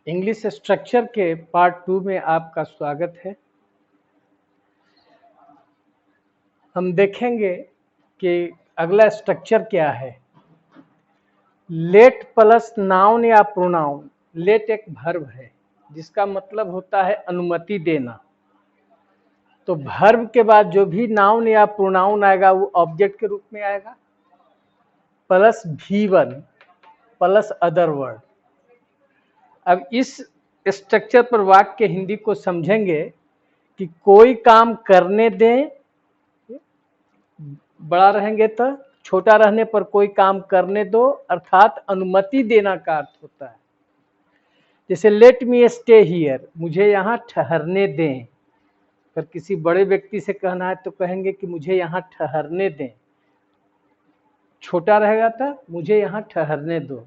English structure के part 2 में आपका स्वागत है। हम देखेंगे कि अगला स्ट्रक्चर क्या है। लेट प्लस नाउन या प्रोनाउन। लेट एक वर्ब है जिसका मतलब होता है अनुमति देना। तो वर्ब के बाद जो भी नाउन या प्रोनाउन आएगा वो ऑब्जेक्ट के रूप में आएगा, plus V1 plus other word. अब इस स्ट्रक्चर पर वाक्य हिंदी को समझेंगे कि कोई काम करने दें, बड़ा रहेंगे तो छोटा रहने पर कोई काम करने दो, अर्थात अनुमति देना का अर्थ होता है। जैसे लेट मी स्टे हियर, मुझे यहाँ ठहरने दें। अगर किसी बड़े व्यक्ति से कहना है तो कहेंगे कि मुझे यहाँ ठहरने दें। छोटा रहेगा तो मुझे यहाँ ठहरने दो।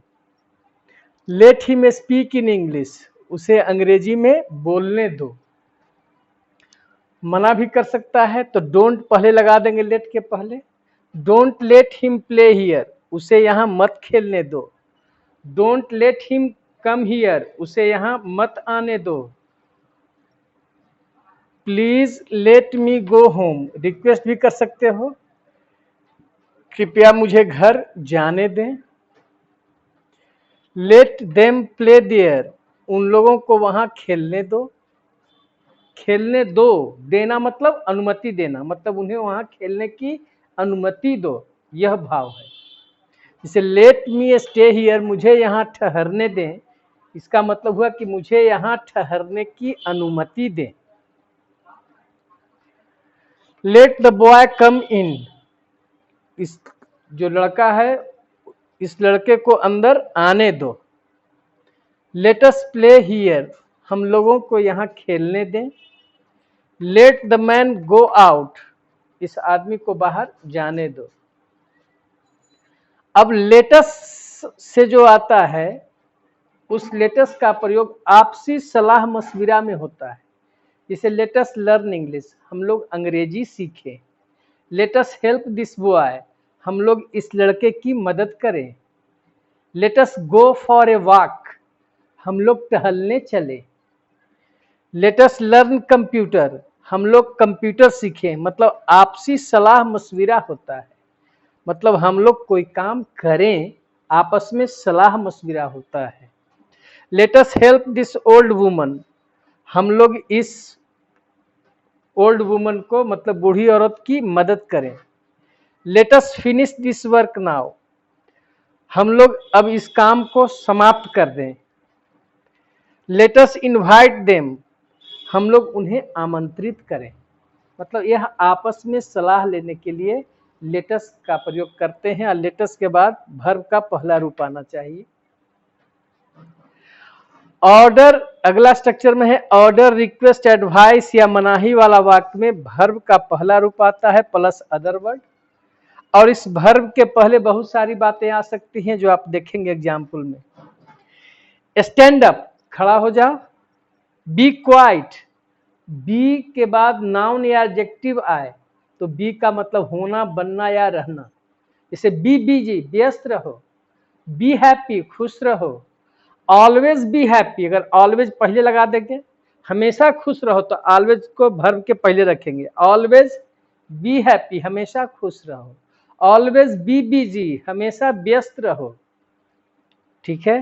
Let him speak in English, उसे अंग्रेजी में बोलने दो। मना भी कर सकता है तो डोंट पहले लगा देंगे लेट के पहले। Don't let him play here, उसे यहाँ मत खेलने दो। Don't let him come here, उसे यहाँ मत आने दो। Please let me go home, request भी कर सकते हो, कृपया मुझे घर जाने दें। लेट देम प्ले देयर, उन लोगों को वहां खेलने दो। खेलने दो, देना मतलब अनुमति देना, मतलब उन्हें वहां खेलने की अनुमति दो, यह भाव है। जैसे लेट मी स्टे हियर, मुझे यहाँ ठहरने दें, इसका मतलब हुआ कि मुझे यहाँ ठहरने की अनुमति दें। लेट द बॉय कम इन, इस जो लड़का है इस लड़के को अंदर आने दो। लेट अस प्ले हियर, हम लोगों को यहाँ खेलने दें। Let the man go out, इस आदमी को बाहर जाने दो। अब लेटस से जो आता है उस लेटस का प्रयोग आपसी सलाह मशविरा में होता है। जैसे लेटस लर्न इंग्लिश, हम लोग अंग्रेजी सीखें। लेटस हेल्प दिस बॉय, हम लोग इस लड़के की मदद करें। Let's go for a walk, हम लोग टहलने चले। लेटस लर्न कंप्यूटर, हम लोग कंप्यूटर सीखें, मतलब आपसी सलाह मशविरा होता है। मतलब हम लोग कोई काम करें, आपस में सलाह मशविरा होता है। Let's help this old woman, हम लोग इस ओल्ड वुमन को मतलब बूढ़ी औरत की मदद करें। Let's finish this work now, हम लोग अब इस काम को समाप्त कर दें। लेटस इनवाइट देम, हम लोग उन्हें आमंत्रित करें। मतलब यह आपस में सलाह लेने के लिए लेटस का प्रयोग करते हैं। और लेटस के बाद वर्ब का पहला रूप आना चाहिए। ऑर्डर अगला स्ट्रक्चर में है। ऑर्डर, रिक्वेस्ट, एडवाइस या मनाही वाला वाक्य में वर्ब का पहला रूप आता है प्लस अदर वर्ड। और इस वर्ब के पहले बहुत सारी बातें आ सकती हैं जो आप देखेंगे एग्जाम्पल में। स्टैंड अप, खड़ा हो जाओ। बी क्वाइट, बी के बाद नाउन या एडजेक्टिव आए तो बी का मतलब होना, बनना या रहना। जैसे बी बिजी, व्यस्त रहो। बी हैप्पी, खुश रहो। ऑलवेज बी हैप्पी, अगर ऑलवेज पहले लगा देंगे, हमेशा खुश रहो, तो ऑलवेज को वर्ब के पहले रखेंगे। ऑलवेज बी हैप्पी, हमेशा खुश रहो। ऑलवेज बी बिजी, हमेशा व्यस्त रहो। ठीक है।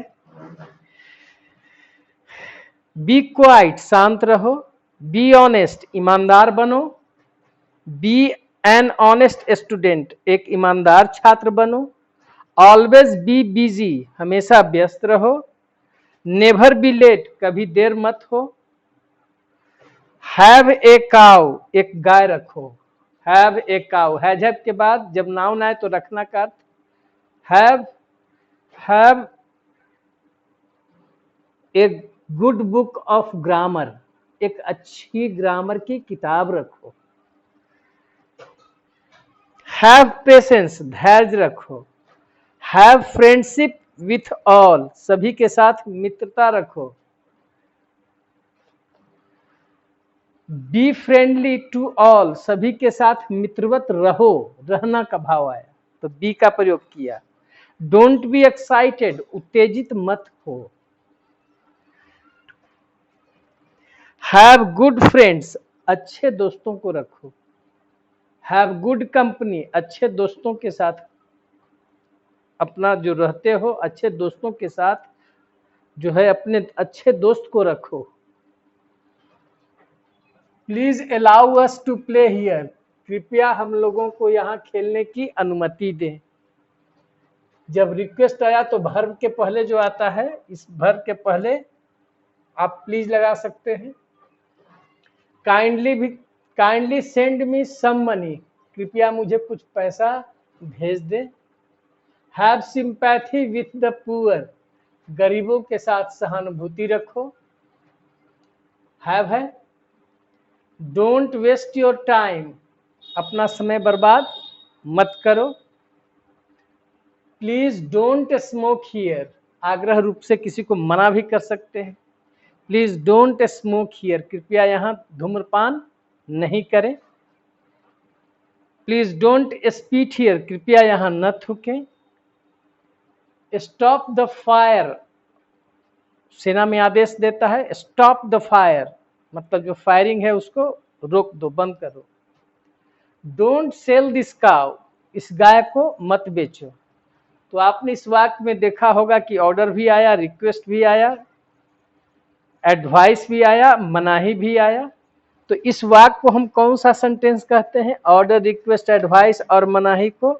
बी क्वाइट, शांत रहो। बी ऑनेस्ट, ईमानदार बनो। बी एन ऑनेस्ट स्टूडेंट, एक ईमानदार छात्र बनो। ऑलवेज बी बिजी, हमेशा व्यस्त रहो। नेवर बी लेट, कभी देर मत हो। हैव ए काउ, एक गाय रखो। हैव ए काउ, हैव के बाद जब नाउन आए तो रखना का अर्थ। Have a good book of grammar, एक अच्छी ग्रामर की किताब रखो। हैव पेशेंस, धैर्य रखो। हैव फ्रेंडशिप विथ ऑल, सभी के साथ मित्रता रखो। बी फ्रेंडली टू ऑल, सभी के साथ मित्रवत रहो, रहना का भाव आया तो बी का प्रयोग किया। डोंट बी एक्साइटेड, उत्तेजित मत हो। हैव गुड फ्रेंड्स, अच्छे दोस्तों को रखो। हैव गुड कंपनी, अच्छे दोस्तों के साथ अपना जो रहते हो, अच्छे दोस्तों के साथ जो है अपने अच्छे दोस्त को रखो। Please allow us to play here, कृपया हम लोगों को यहाँ खेलने की अनुमति दें। जब रिक्वेस्ट आया तो वर्ब के पहले जो आता है, इस वर्ब के पहले आप प्लीज लगा सकते हैं। Kindly send me some money, कृपया मुझे कुछ पैसा भेज दें। Have sympathy with the poor, गरीबों के साथ सहानुभूति रखो। हैव है डोंट वेस्ट योर टाइम, अपना समय बर्बाद मत करो। प्लीज डोंट स्मोक हियर, आग्रह रूप से किसी को मना भी कर सकते हैं। प्लीज डोंट स्मोक हियर, कृपया यहाँ धूम्रपान नहीं करें। प्लीज डोंट स्पीट हियर, कृपया यहाँ न थूकें। स्टॉप द फायर, सेना में आदेश देता है स्टॉप द फायर, मतलब जो फायरिंग है उसको रोक दो, बंद करो। डोंट सेल दिस काउ, इस गाय को मत बेचो। तो आपने इस वाक्य में देखा होगा कि ऑर्डर भी आया, रिक्वेस्ट भी आया, एडवाइस भी आया, मनाही भी आया। तो इस वाक्य को हम कौन सा सेंटेंस कहते हैं? ऑर्डर, रिक्वेस्ट, एडवाइस और मनाही को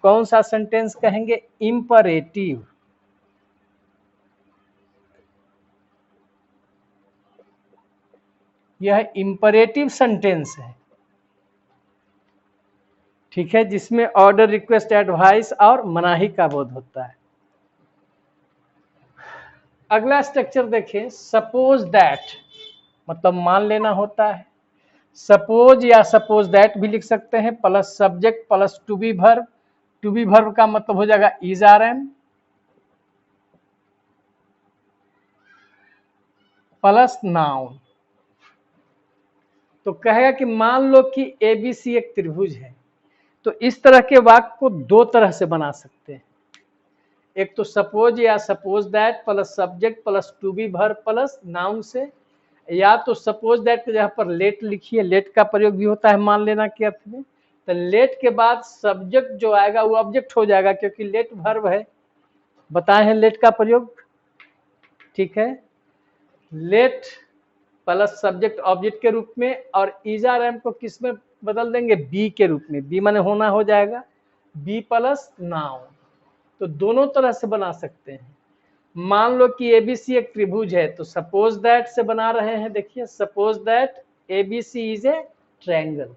कौन सा सेंटेंस कहेंगे? इंपरेटिव। यह इंपरेटिव सेंटेंस है, ठीक है, जिसमें ऑर्डर, रिक्वेस्ट, एडवाइस और मनाही का बोध होता है। अगला स्ट्रक्चर देखें, सपोज दैट, मतलब मान लेना होता है। सपोज या सपोज दैट भी लिख सकते हैं, plus subject plus to be verb. To be verb का मतलब हो जाएगा is are am plus noun. तो कहेगा कि मान लो कि एबीसी एक त्रिभुज है। तो इस तरह के वाक्य को दो तरह से बना सकते हैं। एक तो सपोज या suppose that plus subject plus to be verb plus noun से, या तो सपोज दैट के जगह पर लेट लिखिए, लेट का प्रयोग भी होता है मान लेना के अर्थ में। तो लेट के बाद सब्जेक्ट जो आएगा वो ऑब्जेक्ट हो जाएगा, क्योंकि लेट वर्ब है, बताए हैं लेट का प्रयोग, ठीक है। लेट प्लस सब्जेक्ट ऑब्जेक्ट के रूप में, और इज आर एम को किस में बदल देंगे? बी के रूप में। बी माने होना हो जाएगा, बी प्लस नाउन। तो दोनों तरह से बना सकते हैं। मान लो कि एबीसी एक त्रिभुज है, तो सपोज दैट से बना रहे हैं। देखिए, suppose that ABC is a triangle.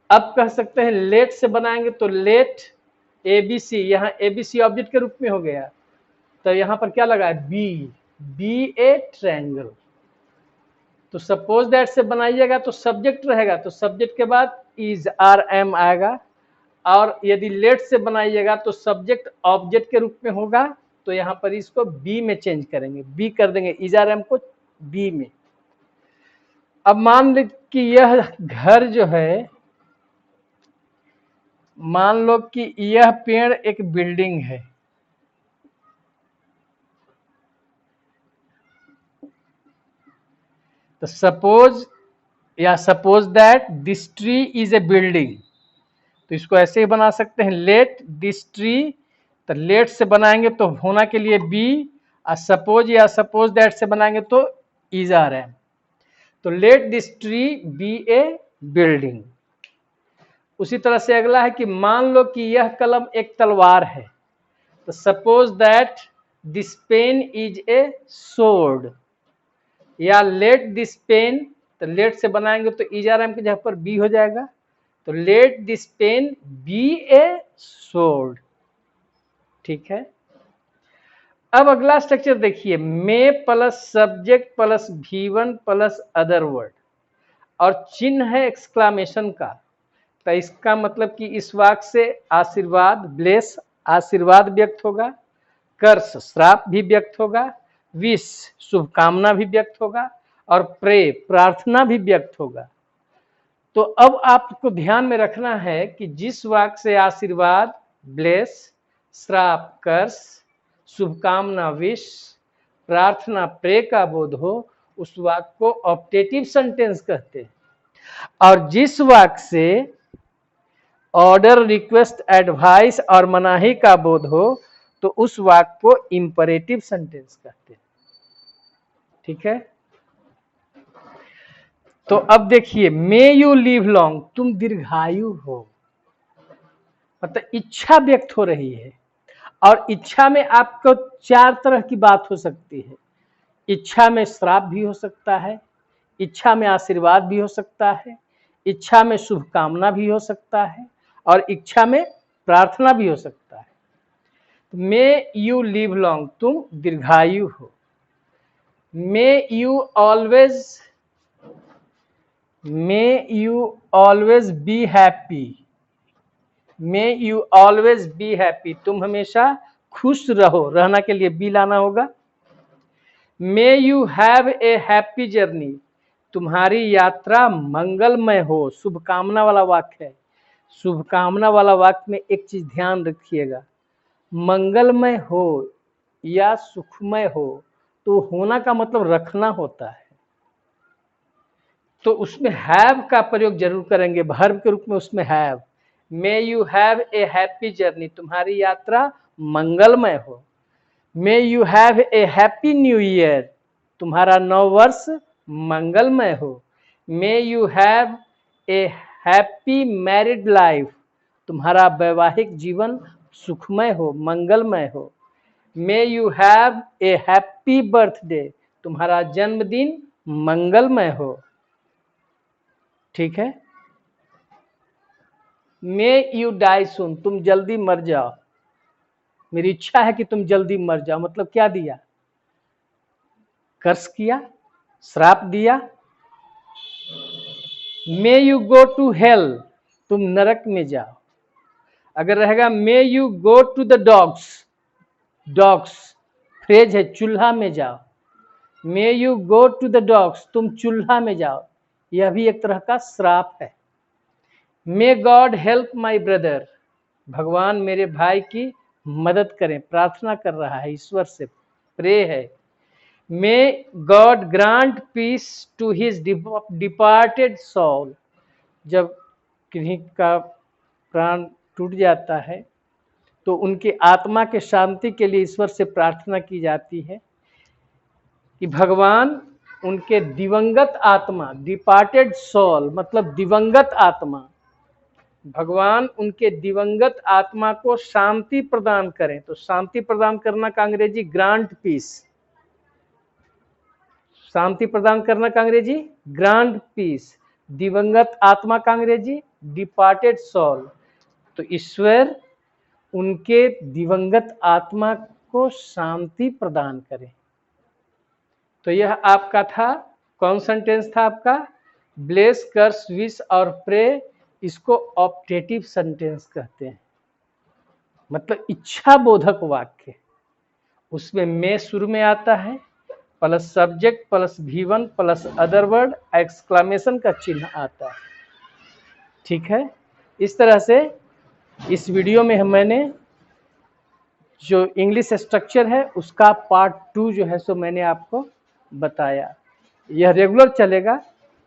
अब कह सकते हैं लेट से बनाएंगे, तो लेट एबीसी, यहाँ एबीसी ऑब्जेक्ट के रूप में हो गया, तो यहाँ पर क्या लगा है? B, B a triangle. तो सपोज दैट से बनाइएगा तो सब्जेक्ट रहेगा, तो सब्जेक्ट के बाद इज आर एम आएगा। और यदि लेट से बनाइएगा तो सब्जेक्ट ऑब्जेक्ट के रूप में होगा, तो यहाँ पर इसको बी में चेंज करेंगे, बी कर देंगे, इज आर एम को बी में। अब मान लो कि यह घर जो है, मान लो कि यह पेड़ एक बिल्डिंग है। तो सपोज या suppose that this tree is a building, तो इसको ऐसे ही बना सकते हैं, लेट दिस ट्री। तो लेट से बनाएंगे तो होना के लिए बी, और सपोज या सपोज दैट से बनाएंगे तो इज आर एम। तो let this tree be a building. उसी तरह से अगला है कि मान लो कि यह कलम एक तलवार है। तो suppose that this pen is a sword, या लेट दिस पेन, तो लेट से बनाएंगे तो इज आर एम की जगह पर बी हो जाएगा, तो let this pen be a sword, ठीक है। अब अगला स्ट्रक्चर देखिए, may plus subject plus V1 plus other word, और चिन्ह है एक्सक्लामेशन का। तो इसका मतलब कि इस वाक्य से आशीर्वाद, ब्लेस, आशीर्वाद व्यक्त होगा, कर्स, श्राप भी व्यक्त होगा, विश, शुभकामना भी व्यक्त होगा, और प्रे, प्रार्थना भी व्यक्त होगा। तो अब आपको ध्यान में रखना है कि जिस वाक्य से आशीर्वाद, ब्लेस, श्राप, कर्स, शुभकामना, विश, प्रार्थना, प्रे का बोध हो, उस वाक्य को ऑप्टेटिव सेंटेंस कहते हैं। और जिस वाक्य से ऑर्डर, रिक्वेस्ट, एडवाइस और मनाही का बोध हो तो उस वाक्य को इंपरेटिव सेंटेंस कहते हैं। ठीक है, तो अब देखिए, मे यू लिव लॉन्ग, तुम दीर्घायु हो, मतलब इच्छा व्यक्त हो रही है। और इच्छा में आपको चार तरह की बात हो सकती है। इच्छा में श्राप भी हो सकता है, इच्छा में आशीर्वाद भी हो सकता है, इच्छा में शुभकामना भी हो सकता है, और इच्छा में प्रार्थना भी हो सकता है। मे यू लिव लॉन्ग, तुम दीर्घायु हो। May you always be happy, may you always be happy, तुम हमेशा खुश रहो, रहना के लिए बी लाना होगा। May you have a happy journey, तुम्हारी यात्रा मंगलमय हो, शुभकामना वाला वाक्य है। शुभकामना वाला वाक्य में एक चीज ध्यान रखिएगा, मंगलमय हो या सुखमय हो, तो होना का मतलब रखना होता है, तो उसमें हैव का प्रयोग जरूर करेंगे, वर्ब के रूप में उसमें have. May you have a happy journey, तुम्हारी यात्रा मंगलमय हो। May you have a happy new year, तुम्हारा नव वर्ष मंगलमय हो। May you have a happy married life, तुम्हारा वैवाहिक जीवन सुखमय हो, मंगलमय हो। May you have a happy birthday, तुम्हारा जन्मदिन मंगलमय हो। ठीक है। मे यू डाई सून, तुम जल्दी मर जाओ, मेरी इच्छा है कि तुम जल्दी मर जाओ, मतलब क्या दिया, कर्स किया, श्राप दिया। May you go to hell, तुम नरक में जाओ। अगर रहेगा may you go to the dogs, dogs phrase है, चूल्हा में जाओ। May you go to the dogs, तुम चूल्हा में जाओ, यह भी एक तरह का श्राप है। May God help my brother, भगवान मेरे भाई की मदद करें, प्रार्थना कर रहा है, ईश्वर से प्रे है। May God grant peace to his departed soul, जब किन्हीं का प्राण टूट जाता है तो उनकी आत्मा के शांति के लिए ईश्वर से प्रार्थना की जाती है कि भगवान उनके दिवंगत आत्मा, डिपार्टेड सोल मतलब दिवंगत आत्मा, भगवान उनके दिवंगत आत्मा को शांति प्रदान करें। तो शांति प्रदान करना का अंग्रेजी ग्रांट पीस, शांति प्रदान करना का अंग्रेजी ग्रांट पीस, दिवंगत आत्मा का अंग्रेजी डिपार्टेड सोल। तो ईश्वर उनके दिवंगत आत्मा को शांति प्रदान करें। तो यह आपका था, कौन सेंटेंस था आपका, ब्लेस, कर्स, विश और प्रे, इसको ऑप्टेटिव सेंटेंस कहते हैं, मतलब इच्छा बोधक वाक्य। उसमें मे शुरू में आता है, plus subject plus V1 plus other word, exclamation का चिन्ह आता है। ठीक है, इस तरह से इस वीडियो में मैंने जो इंग्लिश स्ट्रक्चर है उसका पार्ट 2 जो है सो मैंने आपको बताया। यह रेगुलर चलेगा,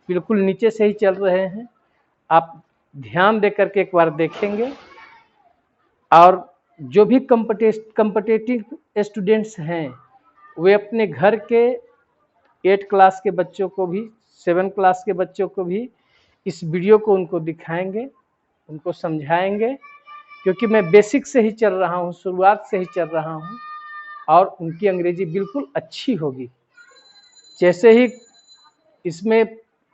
बिल्कुल नीचे से ही चल रहे हैं, आप ध्यान दे करके एक बार देखेंगे। और जो भी कॉम्पिटिटिव स्टूडेंट्स हैं वे अपने घर के 8 क्लास के बच्चों को भी, 7 क्लास के बच्चों को भी इस वीडियो को उनको दिखाएंगे, उनको समझाएंगे, क्योंकि मैं बेसिक से ही चल रहा हूँ, शुरुआत से ही चल रहा हूँ, और उनकी अंग्रेजी बिल्कुल अच्छी होगी। जैसे ही इसमें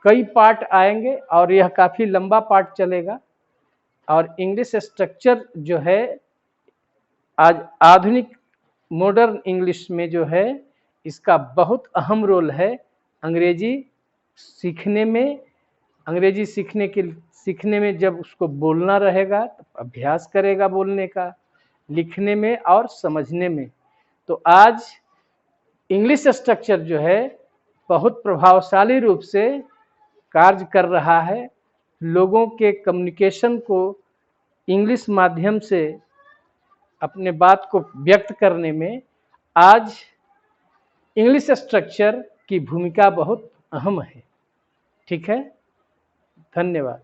कई पार्ट आएंगे और यह काफ़ी लंबा पार्ट चलेगा, और इंग्लिश स्ट्रक्चर जो है आज आधुनिक मॉडर्न इंग्लिश में जो है इसका बहुत अहम रोल है अंग्रेजी सीखने में। अंग्रेजी सीखने में जब उसको बोलना रहेगा तो अभ्यास करेगा बोलने का, लिखने में और समझने में। तो आज इंग्लिश स्ट्रक्चर जो है बहुत प्रभावशाली रूप से कार्य कर रहा है, लोगों के कम्युनिकेशन को इंग्लिश माध्यम से अपने बात को व्यक्त करने में। आज इंग्लिश स्ट्रक्चर की भूमिका बहुत अहम है। ठीक है, धन्यवाद।